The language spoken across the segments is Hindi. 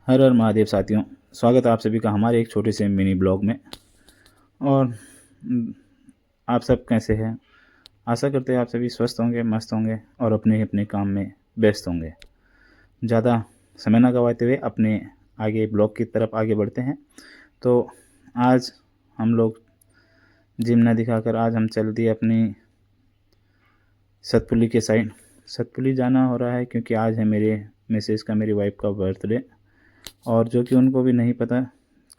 हर हर महादेव साथियों, स्वागत है आप सभी का हमारे एक छोटे से मिनी ब्लॉग में। और आप सब कैसे हैं? आशा करते हैं आप सभी स्वस्थ होंगे, मस्त होंगे और अपने अपने काम में व्यस्त होंगे। ज़्यादा समय ना गवाते हुए अपने आगे ब्लॉग की तरफ आगे बढ़ते हैं। तो आज हम लोग जिम ना दिखाकर आज हम चल दिए अपनी सतपुली के साइड। सतपुली जाना हो रहा है क्योंकि आज है मेरे मिसेज़ का, मेरी वाइफ का बर्थडे, और जो कि उनको भी नहीं पता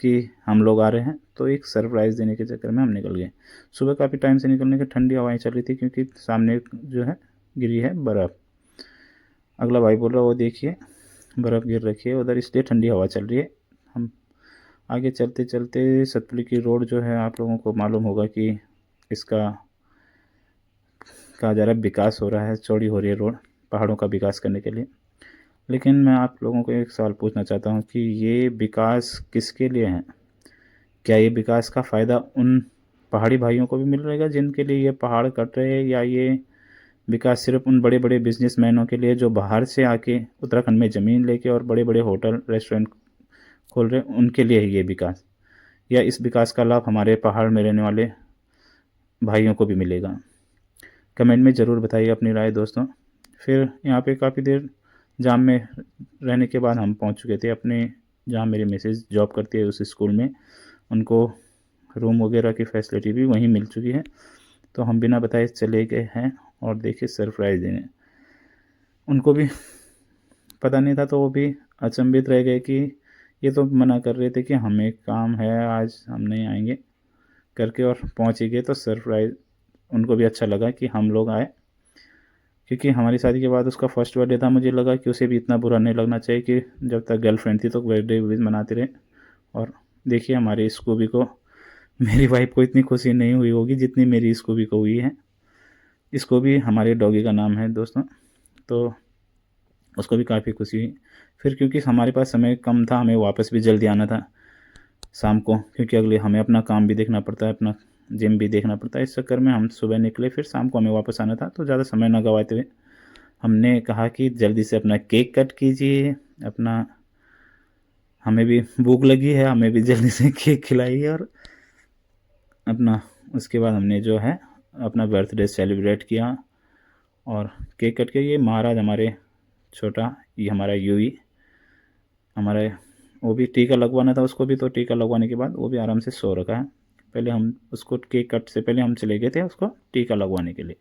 कि हम लोग आ रहे हैं, तो एक सरप्राइज़ देने के चक्कर में हम निकल गए। सुबह काफ़ी टाइम से निकलने की ठंडी हवाएं चल रही थी क्योंकि सामने जो है गिरी है बर्फ़। अगला भाई बोल रहा वो देखिए बर्फ़ गिर रखी है उधर, इसलिए ठंडी हवा चल रही है। हम आगे चलते चलते सतपुली की रोड जो है, आप लोगों को मालूम होगा कि इसका कहा जा रहा है विकास हो रहा है, चौड़ी हो रही है रोड पहाड़ों का विकास करने के लिए। लेकिन मैं आप लोगों को एक सवाल पूछना चाहता हूँ कि ये विकास किसके लिए है? क्या ये विकास का फ़ायदा उन पहाड़ी भाइयों को भी मिल रहेगा जिनके लिए ये पहाड़ कट रहे हैं, या ये विकास सिर्फ उन बड़े बड़े बिजनेसमैनों के लिए जो बाहर से आके उत्तराखंड में ज़मीन लेके और बड़े बड़े होटल रेस्टोरेंट खोल रहे हैं, उनके लिए है ये विकास? या इस विकास का लाभ हमारे पहाड़ में रहने वाले भाइयों को भी मिलेगा? कमेंट में ज़रूर बताइए अपनी राय दोस्तों। फिर यहाँ पे काफ़ी देर जाम में रहने के बाद हम पहुँच चुके थे अपने, जहाँ मेरी मिसेज़ जॉब करती है उस स्कूल में। उनको रूम वगैरह की फैसिलिटी भी वहीं मिल चुकी है। तो हम बिना बताए चले गए हैं और देखिए सरप्राइज़ देने। उनको भी पता नहीं था, तो वो भी अचंभित रह गए कि ये तो मना कर रहे थे कि हमें काम है, आज हम नहीं आएँगे करके, और पहुँच ही गए। तो सरप्राइज़ उनको भी अच्छा लगा कि हम लोग आए, क्योंकि हमारी शादी के बाद उसका फर्स्ट बर्थडे था। मुझे लगा कि उसे भी इतना बुरा नहीं लगना चाहिए कि जब तक गर्लफ्रेंड थी तो बर्थडे भी मनाते रहे। और देखिए हमारी स्कूबी को, मेरी वाइफ को इतनी खुशी नहीं हुई होगी जितनी मेरी स्कूबी को हुई है। स्कूबी हमारे डॉगी का नाम है दोस्तों। तो उसको भी काफ़ी खुशी हुई। फिर क्योंकि हमारे पास समय कम था, हमें वापस भी जल्दी आना था शाम को, क्योंकि अगले हमें अपना काम भी देखना पड़ता है, अपना जिम भी देखना पड़ता है। इस चक्कर में हम सुबह निकले, फिर शाम को हमें वापस आना था। तो ज़्यादा समय ना गवाते हुए हमने कहा कि जल्दी से अपना केक कट कीजिए, अपना, हमें भी भूख लगी है, हमें भी जल्दी से केक खिलाइए। और अपना उसके बाद हमने जो है अपना बर्थडे सेलिब्रेट किया और केक कट के, ये महाराज हमारे छोटा, ये हमारा यूवी, हमारे, वो भी टीका लगवाना था उसको भी, तो टीका लगवाने के बाद वो भी आराम से सो रखा है। पहले हम उसको केक कट से पहले हम चले गए थे उसको टीका लगवाने के लिए।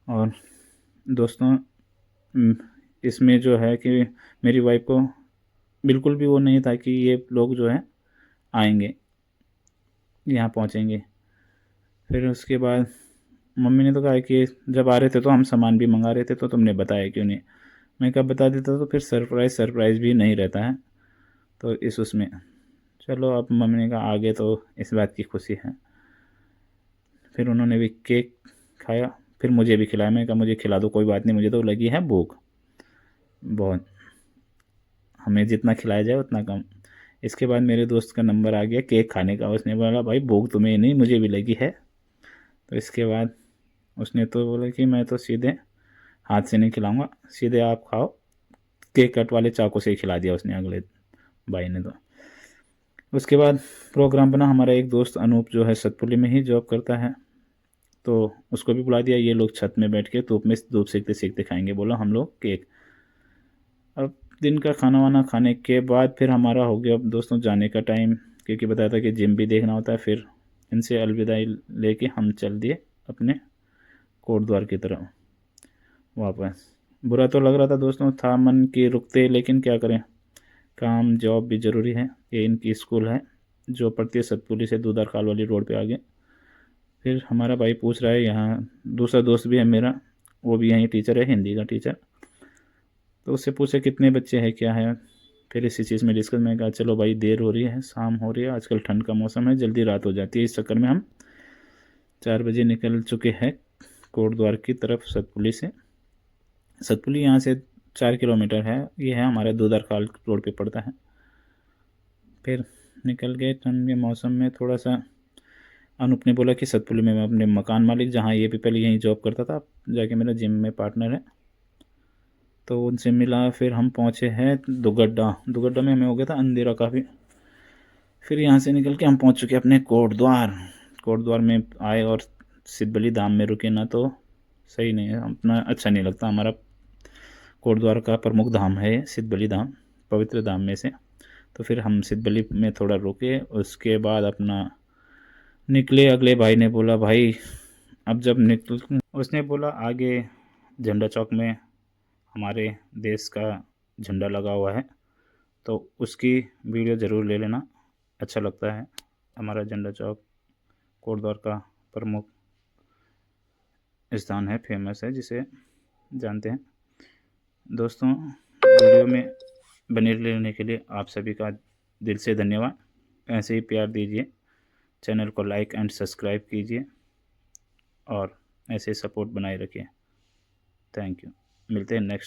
और दोस्तों इसमें जो है कि मेरी वाइफ को बिल्कुल भी वो नहीं था कि ये लोग जो है आएंगे, यहाँ पहुँचेंगे। फिर उसके बाद मम्मी ने तो कहा कि जब आ रहे थे तो हम सामान भी मंगा रहे थे, तो तुमने बताया क्यों नहीं? मैं कब बता देता तो फिर सरप्राइज़ भी नहीं रहता है। तो इस उसमें चलो, अब मम्मी ने कहा आगे तो इस बात की खुशी है। फिर उन्होंने भी केक खाया, फिर मुझे भी खिलाया। मैंने कहा मुझे खिला दो, कोई बात नहीं, मुझे तो लगी है भूख बहुत, हमें जितना खिलाया जाए उतना कम। इसके बाद मेरे दोस्त का नंबर आ गया केक खाने का, उसने बोला भाई भूख तुम्हें नहीं, मुझे भी लगी है। तो इसके बाद उसने तो बोला कि मैं तो सीधे हाथ से नहीं खिलाऊंगा, सीधे आप खाओ। केक कट वाले चाकू से ही खिला दिया उसने, अगले भाई ने तो। उसके बाद प्रोग्राम बना, हमारा एक दोस्त अनूप जो है सतपुली में ही जॉब करता है, तो उसको भी बुला दिया। ये लोग छत में बैठ के धूप में धूप सेकते सेकते खाएंगे, बोला हम लोग केक। अब दिन का खाना वाना खाने के बाद फिर हमारा हो गया अब दोस्तों जाने का टाइम, क्योंकि बताया था कि जिम भी देखना होता है। फिर इनसे अलविदाई लेके हम चल दिए अपने कोटद्वार की तरफ वापस। बुरा तो लग रहा था दोस्तों, था मन कि रुकते, लेकिन क्या करें, काम जॉब भी ज़रूरी है। ये इनकी स्कूल है जो पड़ती है सतपुली से दूधार खाल वाली रोड पे आगे। फिर हमारा भाई पूछ रहा है, यहाँ दूसरा दोस्त भी है मेरा, वो भी यहीं टीचर है, हिंदी का टीचर। तो उससे पूछे कितने बच्चे हैं क्या है। फिर इसी चीज़ में डिस्कस में कहा चलो भाई देर हो रही है, शाम हो रही है, आजकल ठंड का मौसम है, जल्दी रात हो जाती है। इस चक्कर में हम 4 बजे निकल चुके हैं कोटद्वार की तरफ सतपुली से। सतपुली यहाँ से 4 किलोमीटर है, ये है हमारे दूधार खाल रोड पे पड़ता है। फिर निकल गए ठंड के मौसम में। थोड़ा सा अनूप ने बोला कि सतपुली में मैं अपने मकान मालिक, जहाँ ये भी पहले यहीं जॉब करता था, जाके मेरा जिम में पार्टनर है, तो उनसे मिला, फिर हम पहुँचे हैं दुगड्डा। दुगड्डा में हमें हो गया था अंधेरा काफ़ी। फिर यहाँ से निकल के हम पहुँच चुके अपने कोटद्वार। कोटद्वार में आए और सिद्धबली धाम में रुके ना, तो सही नहीं है, अपना अच्छा नहीं लगता। हमारा कोटद्वार का प्रमुख धाम है सिद्धबली धाम, पवित्र धाम में से। तो फिर हम सिद्धबली में थोड़ा रुके, उसके बाद अपना निकले। अगले भाई ने बोला भाई अब जब निकल, उसने बोला आगे झंडा चौक में हमारे देश का झंडा लगा हुआ है, तो उसकी वीडियो ज़रूर ले लेना, अच्छा लगता है। हमारा झंडा चौक कोटद्वार का प्रमुख स्थान है, फेमस है, जिसे जानते हैं। दोस्तों, वीडियो में बने रहने के लिए आप सभी का दिल से धन्यवाद। ऐसे ही प्यार दीजिए, चैनल को लाइक एंड सब्सक्राइब कीजिए और ऐसे सपोर्ट बनाए रखिए। Thank you. मिलते हैं नेक्स्ट